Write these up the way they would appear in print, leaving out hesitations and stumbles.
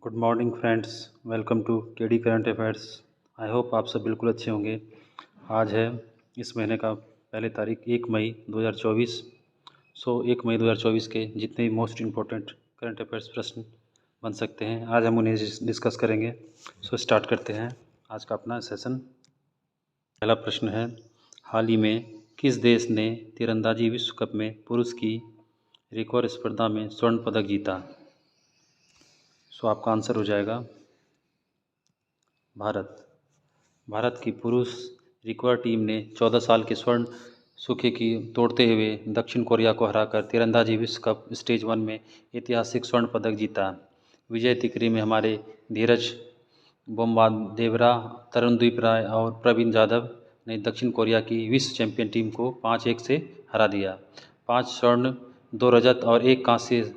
Good morning friends. Welcome to KD current affairs. I hope आप सब बिल्कुल अच्छे होंगे। आज है इस महीने का पहली तारीख 1 मई 2024। 1 मई 2024 के जितने भी मोस्ट इम्पोर्टेंट करंट अफेयर्स प्रश्न बन सकते हैं आज हम उन्हें डिस्कस करेंगे। स्टार्ट करते हैं आज का अपना सेशन। पहला प्रश्न है, हाल ही में किस देश ने तीरंदाजी विश्व कप में पुरुष की रिकॉर्ड स्पर्धा में स्वर्ण पदक जीता? आपका आंसर हो जाएगा भारत। भारत की पुरुष रिकर्व टीम ने 14 साल के स्वर्ण सूखे की तोड़ते हुए दक्षिण कोरिया को हराकर तीरंदाजी विश्व कप स्टेज 1 में ऐतिहासिक स्वर्ण पदक जीता। विजय तिकरी में हमारे धीरज बोम्बादेवरा, तरुणदीप राय और प्रवीण जाधव ने दक्षिण कोरिया की विश्व चैंपियन टीम को 5-1 से हरा दिया। 5 स्वर्ण, 2 रजत और 1 कांस्य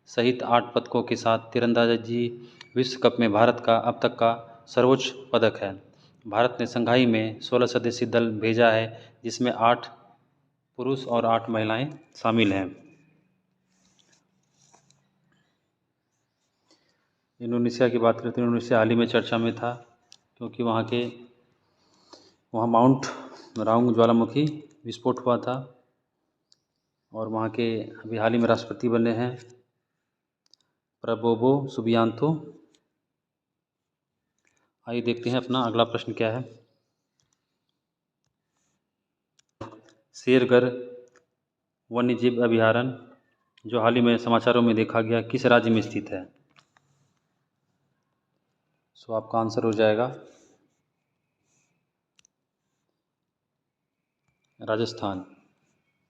सहित 8 पदकों के साथ तीरंदाजी विश्व कप में भारत का अब तक का सर्वोच्च पदक है। भारत ने शंघाई में 16 सदस्यीय दल भेजा है, जिसमें 8 पुरुष और 8 महिलाएं शामिल हैं। इंडोनेशिया की बात करते हैं। इंडोनेशिया हाल ही में चर्चा में था क्योंकि वहाँ माउंट राउंग ज्वालामुखी विस्फोट हुआ था और वहाँ के अभी हाल ही में राष्ट्रपति बने हैं प्रबोवो सुबियांतो। आइए देखते हैं अपना अगला प्रश्न क्या है। शेरगढ़ वन्यजीव अभयारण्य जो हाल ही में समाचारों में देखा गया किस राज्य में स्थित है? आपका आंसर हो जाएगा राजस्थान।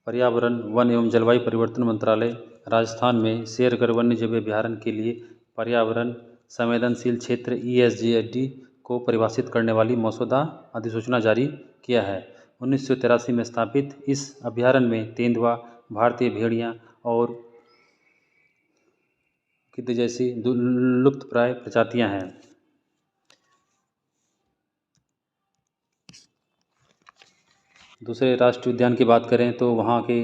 पर्यावरण, वन एवं जलवायु परिवर्तन मंत्रालय राजस्थान में शेरगढ़ वन्यजीव अभयारण्य के लिए पर्यावरण संवेदनशील क्षेत्र ESGD को परिभाषित करने वाली मसौदा अधिसूचना जारी किया है। 1983 में स्थापित इस अभयारण्य में तेंदुआ, भारतीय भेड़िया और गिद्ध जैसी लुप्तप्राय प्रजातियां हैं। दूसरे राष्ट्रीय उद्यान की बात करें तो वहाँ के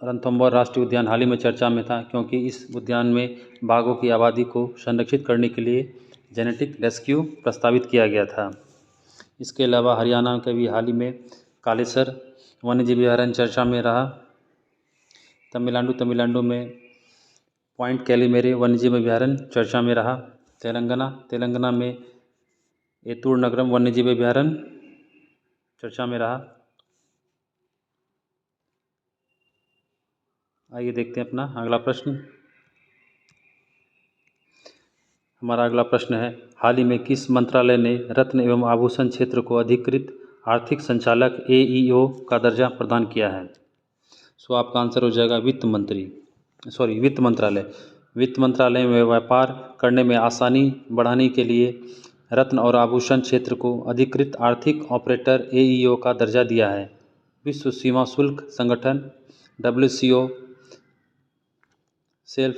रणथंभौर राष्ट्रीय उद्यान हाल ही में चर्चा में था क्योंकि इस उद्यान में बाघों की आबादी को संरक्षित करने के लिए जेनेटिक रेस्क्यू प्रस्तावित किया गया था। इसके अलावा हरियाणा के भी हाल ही में कालेसर वन्यजीव अभयारण्य चर्चा में रहा। तमिलनाडु में पॉइंट कैलीमेरे वन्यजीव अभयारण्य चर्चा में रहा। तेलंगाना में एतूर नगरम वन्यजीव अभयारण्य चर्चा में रहा। आइए देखते हैं अपना अगला प्रश्न। हमारा अगला प्रश्न है, हाल ही में किस मंत्रालय ने रत्न एवं आभूषण क्षेत्र को अधिकृत आर्थिक संचालक AEO का दर्जा प्रदान किया है? आपका आंसर हो जाएगा वित्त मंत्रालय। वित्त मंत्रालय में व्यापार करने में आसानी बढ़ाने के लिए रत्न और आभूषण क्षेत्र को अधिकृत आर्थिक ऑपरेटर AEO का दर्जा दिया है। विश्व सीमा शुल्क संगठन WCO सेल्फ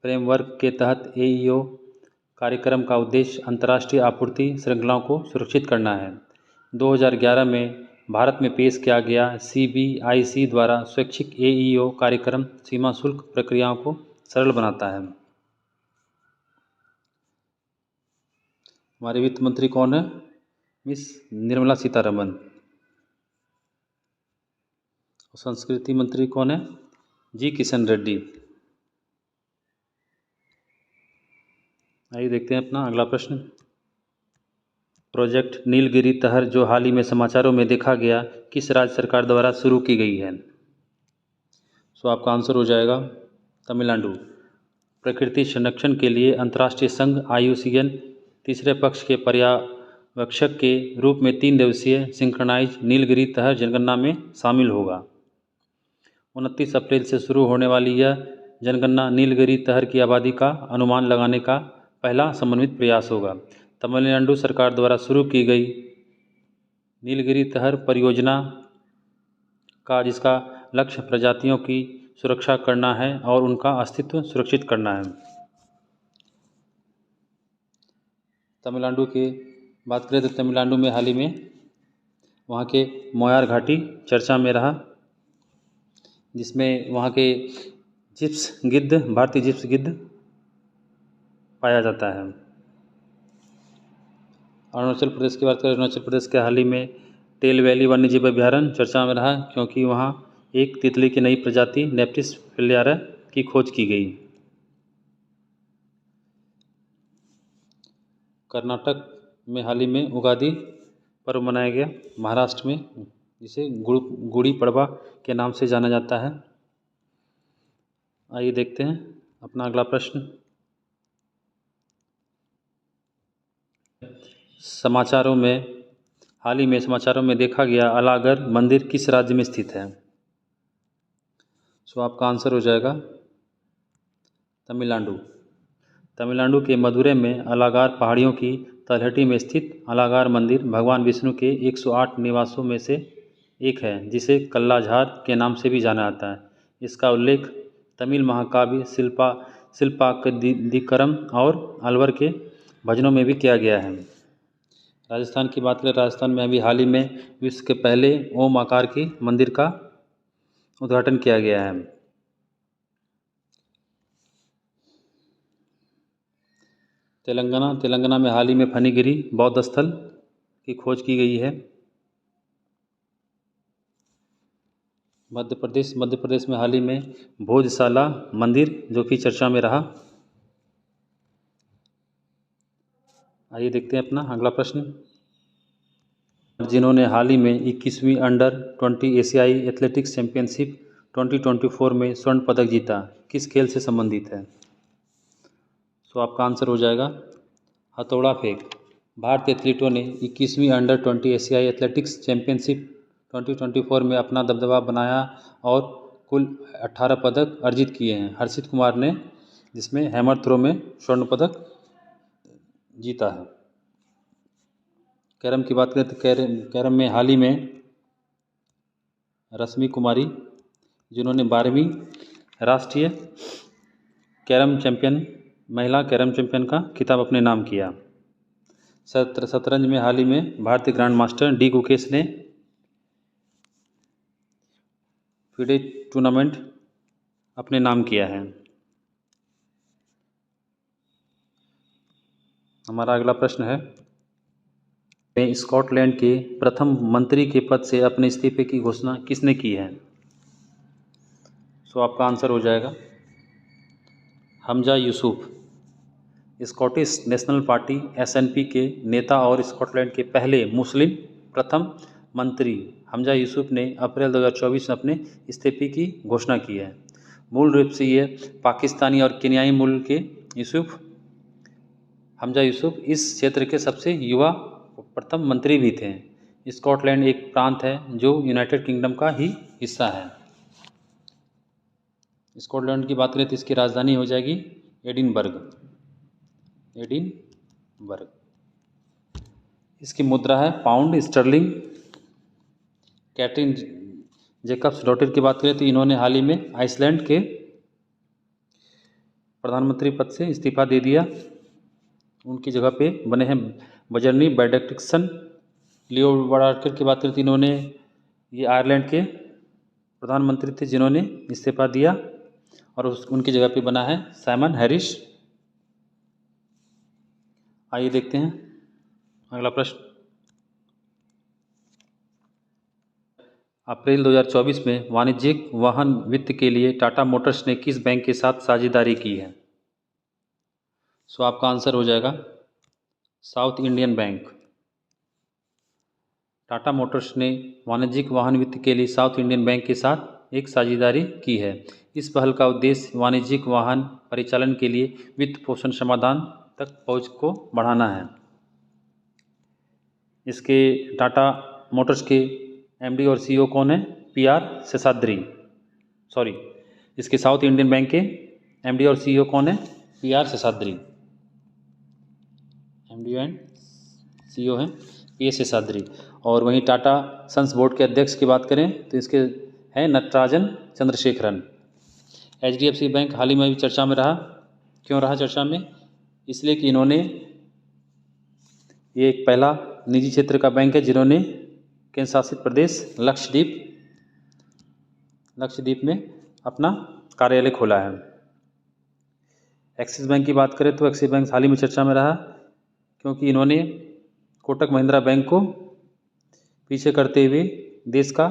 फ्रेमवर्क के तहत AEO कार्यक्रम का उद्देश्य अंतर्राष्ट्रीय आपूर्ति श्रृंखलाओं को सुरक्षित करना है। 2011 में भारत में पेश किया गया CBIC द्वारा स्वैच्छिक AEO कार्यक्रम सीमा शुल्क प्रक्रियाओं को सरल बनाता है। हमारे वित्त मंत्री कौन है? मिस निर्मला सीतारमन। संस्कृति मंत्री कौन है? जी किशन रेड्डी। आइए देखते हैं अपना अगला प्रश्न। प्रोजेक्ट नीलगिरी तहर जो हाल ही में समाचारों में देखा गया किस राज्य सरकार द्वारा शुरू की गई है? आपका आंसर हो जाएगा तमिलनाडु। प्रकृति संरक्षण के लिए अंतर्राष्ट्रीय संघ IUCN तीसरे पक्ष के पर्यवेक्षक के रूप में 3 दिवसीय सिंक्रोनाइज नीलगिरी तहर जनगणना में शामिल होगा। 29 अप्रैल से शुरू होने वाली यह जनगणना नीलगिरी तहर की आबादी का अनुमान लगाने का पहला समन्वित प्रयास होगा। तमिलनाडु सरकार द्वारा शुरू की गई नीलगिरी तहर परियोजना का जिसका लक्ष्य प्रजातियों की सुरक्षा करना है और उनका अस्तित्व सुरक्षित करना है। तमिलनाडु की बात करें तो तमिलनाडु में हाल ही में वहाँ के मोयार घाटी चर्चा में रहा, जिसमें वहाँ के जिप्स गिद्ध, भारतीय जिप्स गिद्ध पाया जाता है। अरुणाचल प्रदेश की बात करें, अरुणाचल प्रदेश के हाल ही में टेल वैली वन्यजीव अभयारण्य चर्चा में रहा क्योंकि वहाँ एक तितली की नई प्रजाति नेप्टिस फिलियारा की खोज की गई। कर्नाटक में हाल ही में उगादि पर्व मनाया गया महाराष्ट्र में, जिसे गुड़ी पड़वा के नाम से जाना जाता है। आइए देखते हैं अपना अगला प्रश्न। हाल ही में समाचारों में देखा गया अलागर मंदिर किस राज्य में स्थित है? सो आपका आंसर हो जाएगा तमिलनाडु। तमिलनाडु के मदुरै में अलागार पहाड़ियों की तलहटी में स्थित अलागार मंदिर भगवान विष्णु के 108 निवासों में से एक है, जिसे कल्लाझार के नाम से भी जाना जाता है। इसका उल्लेख तमिल महाकाव्य शिल्पाकदीकरम और अलवर के भजनों में भी किया गया है। राजस्थान की बात करें, राजस्थान में अभी हाल ही में विश्व के पहले ओम आकार की मंदिर का उद्घाटन किया गया है। तेलंगाना में हाल ही में फणिगिरी बौद्ध स्थल की खोज की गई है। मध्य प्रदेश में हाल ही में भोजशाला मंदिर जो कि चर्चा में रहा। आइए देखते हैं अपना अगला प्रश्न। जिन्होंने हाल ही में 21वीं अंडर-20 एशियाई एथलेटिक्स चैंपियनशिप 2024 में स्वर्ण पदक जीता, किस खेल से संबंधित है? तो आपका आंसर हो जाएगा हथौड़ा फेंक। भारतीय एथलीटों ने 21वीं अंडर-20 एशियाई एथलेटिक्स चैंपियनशिप 2024 में अपना दबदबा बनाया और कुल 18 पदक अर्जित किए हैं। हर्षित कुमार ने जिसमें हैमर थ्रो में स्वर्ण पदक जीता है। कैरम की बात करें तो कैरम में हाल ही में रश्मि कुमारी, जिन्होंने 12वीं राष्ट्रीय महिला कैरम चैंपियन का खिताब अपने नाम किया। शतरंज में हाल ही में भारतीय ग्रैंड मास्टर डी गुकेश ने फिडे टूर्नामेंट अपने नाम किया है। हमारा अगला प्रश्न है, स्कॉटलैंड के प्रथम मंत्री के पद से अपने इस्तीफे की घोषणा किसने की है? सो आपका आंसर हो जाएगा Hamza Yusuf. Scottish national party S&P के नेता और स्कॉटलैंड के पहले मुस्लिम प्रथम मंत्री हमजा यूसुफ ने अप्रैल 2024 में अपने इस्तीफे की घोषणा की है। मूल रूप से ये पाकिस्तानी और केन्याई मूल के हमजा यूसुफ इस क्षेत्र के सबसे युवा प्रथम मंत्री भी थे। स्कॉटलैंड एक प्रांत है जो यूनाइटेड किंगडम का ही हिस्सा है। स्कॉटलैंड की बात करें तो इसकी राजधानी हो जाएगी एडिनबर्ग। इसकी मुद्रा है pound sterling. Katrin Jacob's daughter की बात करें तो इन्होंने हाल ही में आइसलैंड के प्रधानमंत्री पद से इस्तीफा दे दिया। उनकी जगह पे बने हैं बजरनी बेनेडिक्टसन। लियो वाराडकर की बात करें तो इन्होंने ये आयरलैंड के प्रधानमंत्री थे जिन्होंने इस्तीफा दिया और उनकी जगह पे बना है साइमन हैरिस। आइए देखते हैं अगला प्रश्न। अप्रैल 2024 में वाणिज्यिक वाहन वित्त के लिए टाटा मोटर्स ने किस बैंक के साथ साझेदारी की है? सो आपका आंसर हो जाएगा south Indian bank. Tata Motors ने वाणिज्यिक वाहन वित्त के लिए साउथ इंडियन बैंक के साथ एक साझेदारी की है। इस पहल का उद्देश्य वाणिज्यिक वाहन परिचालन के लिए वित्त पोषण समाधान तक पहुंच को बढ़ाना है। इसके टाटा मोटर्स के एमडी और सीईओ कौन है? पीआर शेषाद्री। इसके साउथ इंडियन बैंक के एमडी और सीईओ कौन है? PR Seshadri. MD and CEO हैं पीएस शेषाद्री। और वहीं टाटा सन्स बोर्ड के अध्यक्ष की बात करें तो इसके हैं नटराजन चंद्रशेखरन। एचडीएफसी बैंक हाल ही में भी चर्चा में रहा। क्यों रहा चर्चा में? इसलिए कि इन्होंने ये एक पहला निजी क्षेत्र का बैंक है जिन्होंने केंद्र शासित प्रदेश लक्षद्वीप में अपना कार्यालय खोला है। एक्सिस बैंक की बात करें तो एक्सिस बैंक हाल ही में चर्चा में रहा, क्योंकि इन्होंने कोटक महिंद्रा बैंक को पीछे करते हुए देश का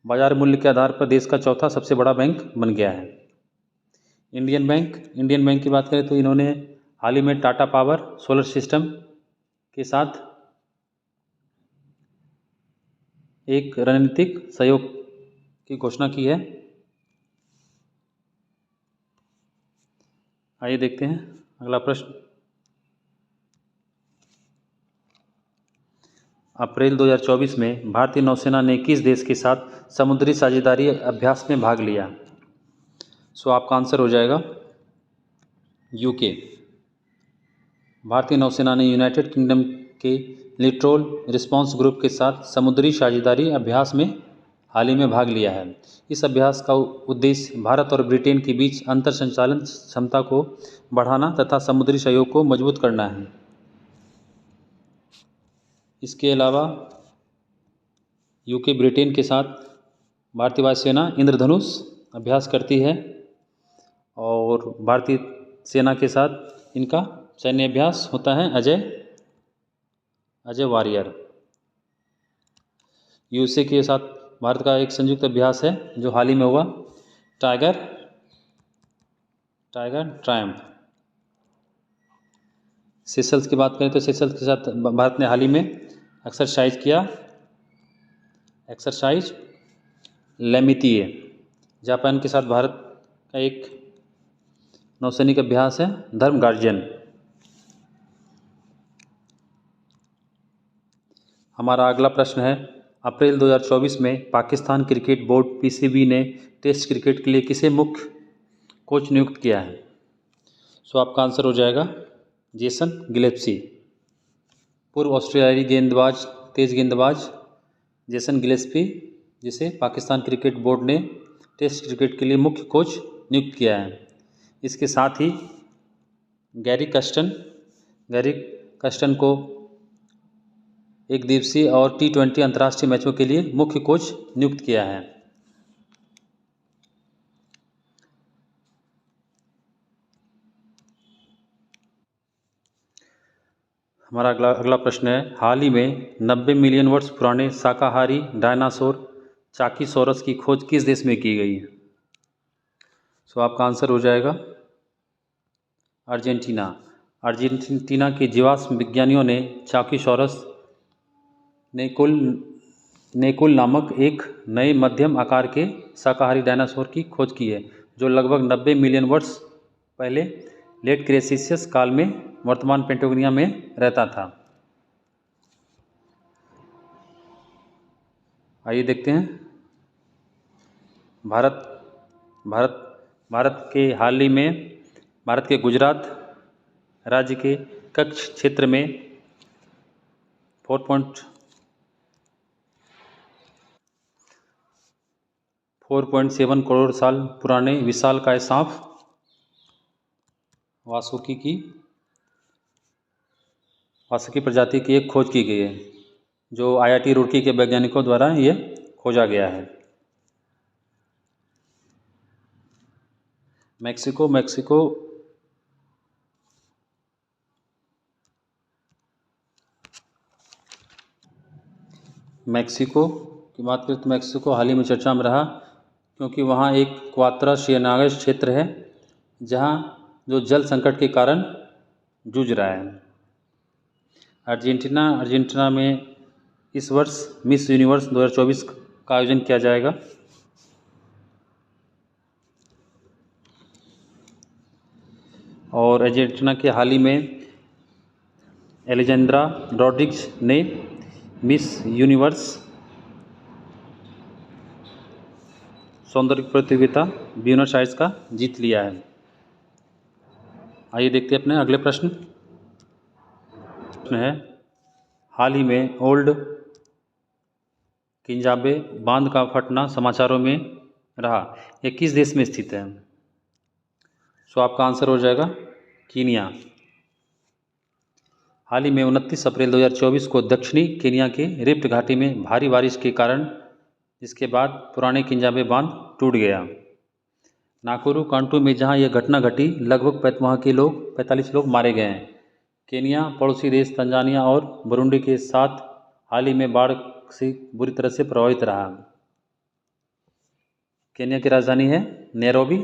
बाजार मूल्य के आधार पर देश का चौथा सबसे बड़ा बैंक बन गया है। इंडियन बैंक की बात करें तो इन्होंने हाल ही में टाटा पावर सोलर सिस्टम के साथ एक रणनीतिक सहयोग की घोषणा की है। आइए देखते हैं अगला प्रश्न। अप्रैल 2024 में भारतीय नौसेना ने किस देश के साथ समुद्री साझेदारी अभ्यास में भाग लिया? सो आपका आंसर हो जाएगा यूके। भारतीय नौसेना ने यूनाइटेड किंगडम के लिटोरल रिस्पांस ग्रुप के साथ समुद्री साझेदारी अभ्यास में हाल ही में भाग लिया है। इस अभ्यास का उद्देश्य भारत और ब्रिटेन के बीच अंतर संचालन क्षमता को बढ़ाना तथा समुद्री सहयोग को मजबूत करना है। इसके अलावा यूके ब्रिटेन के साथ भारतीय वायुसेना इंद्रधनुष अभ्यास करती है और भारतीय सेना के साथ इनका सैन्य अभ्यास होता है अजय वॉरियर। यूएसए के साथ भारत का एक संयुक्त अभ्यास है जो हाल ही में हुआ, टाइगर ट्रायम्फ। सेशल्स की बात करें तो सेशल्स के साथ भारत ने हाल ही में एक्सरसाइज लेमितिए। जापान के साथ भारत का एक नौसैनिक अभ्यास है धर्म गार्जियन। हमारा अगला प्रश्न है, अप्रैल 2024 में पाकिस्तान क्रिकेट बोर्ड पीसीबी ने टेस्ट क्रिकेट के लिए किसे मुख्य कोच नियुक्त किया है? सो आपका आंसर हो जाएगा जेसन गिलेस्पी। पूर्व ऑस्ट्रेलियाई तेज गेंदबाज जेसन गिलेस्पी, जिसे पाकिस्तान क्रिकेट बोर्ड ने टेस्ट क्रिकेट के लिए मुख्य कोच नियुक्त किया है। इसके साथ ही गैरी कस्टन को एक दिवसीय और T20 अंतर्राष्ट्रीय मैचों के लिए मुख्य कोच नियुक्त किया है। हमारा अगला प्रश्न है, हाल ही में 90 मिलियन वर्ष पुराने शाकाहारी डायनासोर चाकीसोरस की खोज किस देश में की गई है? सो आपका आंसर हो जाएगा अर्जेंटीना के जीवाश्म विज्ञानियों ने चाकीसोरस नेकुल नामक एक नए मध्यम आकार के शाकाहारी डायनासोर की खोज की है, जो लगभग 90 मिलियन वर्ष पहले लेट क्रेटेशियस काल में वर्तमान पेंटागोनिया में रहता था। आइए देखते हैं भारत के गुजरात राज्य के कच्छ क्षेत्र में 4.7 करोड़ साल पुराने विशालकाय सांप वासुकी प्रजाति की एक खोज की गई है, जो IIT रुड़की के वैज्ञानिकों द्वारा ये खोजा गया है। मैक्सिको की बात करें तो मैक्सिको हाल ही में चर्चा में रहा, क्योंकि वहाँ एक क्वात्रा सिएनागस क्षेत्र है जहाँ जो जल संकट के कारण जूझ रहा है। अर्जेंटीना में इस वर्ष मिस यूनिवर्स 2024 का आयोजन किया जाएगा। और अर्जेंटीना के हाल ही में एलेजेंड्रा रॉड्रिग्स ने मिस यूनिवर्स सौंदर्य प्रतियोगिता ब्यूनस आयर्स का जीत लिया है। आइए देखते हैं अपने अगले प्रश्न है, हाल ही में ओल्ड किंजाबे बांध का फटना समाचारों में रहा, यह किस देश में स्थित है? सो आपका आंसर हो जाएगा कीनिया। हाल ही में 29 अप्रैल 2024 को दक्षिणी केनिया के रिफ्ट घाटी में भारी बारिश के कारण इसके बाद पुराने किंजाबे बांध टूट गया। नाकुरू कांटू में जहां यह घटना घटी लगभग वहाँ के लोग 45 लोग मारे गए हैं। केनिया पड़ोसी देश तंजानिया और बुरुंडी के साथ हाल ही में बाढ़ से बुरी तरह से प्रभावित रहा। केनिया की राजधानी है नैरोबी,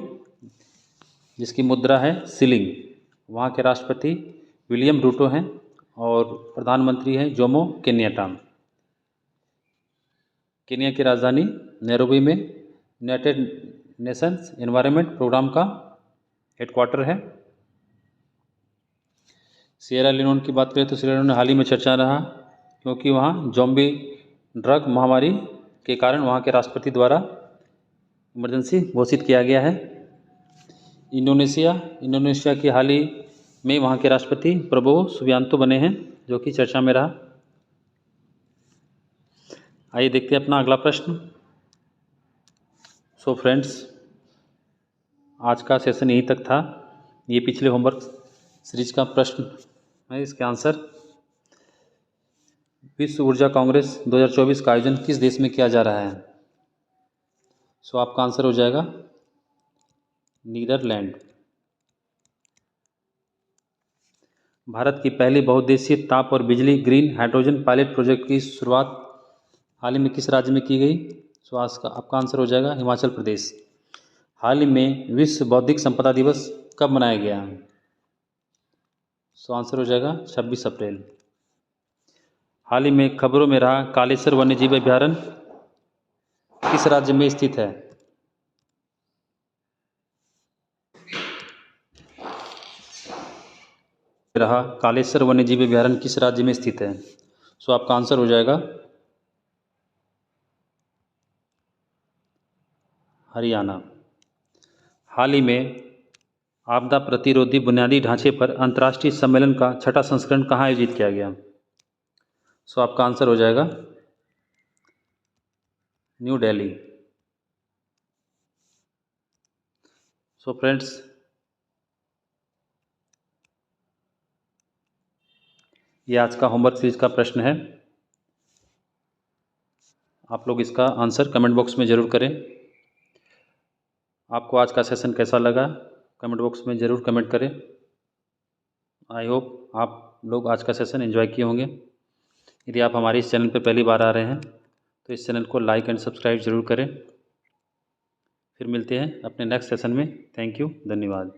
जिसकी मुद्रा है शिलिंग। वहाँ के राष्ट्रपति विलियम रूटो हैं और प्रधानमंत्री हैं जोमो केन्याटा। केनिया की राजधानी नैरोबी में यूनाइटेड नेशंस एनवायरनमेंट प्रोग्राम का हेडक्वार्टर है। सिएरा लियोन की बात करें तो सिएरा लियोन हाल ही में चर्चा रहा, क्योंकि वहाँ ज़ॉम्बी ड्रग महामारी के कारण वहाँ के राष्ट्रपति द्वारा इमरजेंसी घोषित किया गया है। इंडोनेशिया की हाल ही में वहाँ के राष्ट्रपति प्रबोवो सुबियांतो बने हैं, जो कि चर्चा में रहा। आइए देखते हैं अपना अगला प्रश्न। सो फ्रेंड्स, आज का सेशन यहीं तक था। ये पिछले होमवर्क सीरीज का प्रश्न है। इसके आंसर, विश्व ऊर्जा कांग्रेस 2024 का आयोजन किस देश में किया जा रहा है? सो आपका आंसर हो जाएगा नीदरलैंड। भारत की पहली बहुउद्देशीय ताप और बिजली ग्रीन हाइड्रोजन पायलट प्रोजेक्ट की शुरुआत हाल ही में किस राज्य में की गई? सो आपका आंसर हो जाएगा हिमाचल प्रदेश। हाल ही में विश्व बौद्धिक संपदा दिवस कब मनाया गया? सो आंसर हो जाएगा 26 अप्रैल। हाल ही में खबरों में रहा कालेश्वर वन्यजीव अभयारण्य किस राज्य में स्थित है? रहा कालेश्वर वन्यजीव अभयारण्य किस राज्य में स्थित है? सो आपका आंसर हो जाएगा हरियाणा। हाल ही में आपदा प्रतिरोधी बुनियादी ढांचे पर अंतर्राष्ट्रीय सम्मेलन का 6वां संस्करण कहाँ आयोजित किया गया? सो आपका आंसर हो जाएगा न्यू दिल्ली। सो फ्रेंड्स, ये आज का होमवर्क सीरीज का प्रश्न है। आप लोग इसका आंसर कमेंट बॉक्स में ज़रूर करें। आपको आज का सेशन कैसा लगा कमेंट बॉक्स में ज़रूर कमेंट करें। आई होप आप लोग आज का सेशन एंजॉय किए होंगे। यदि आप हमारे इस चैनल पर पहली बार आ रहे हैं तो इस चैनल को लाइक एंड सब्सक्राइब ज़रूर करें। फिर मिलते हैं अपने नेक्स्ट सेशन में। थैंक यू, धन्यवाद।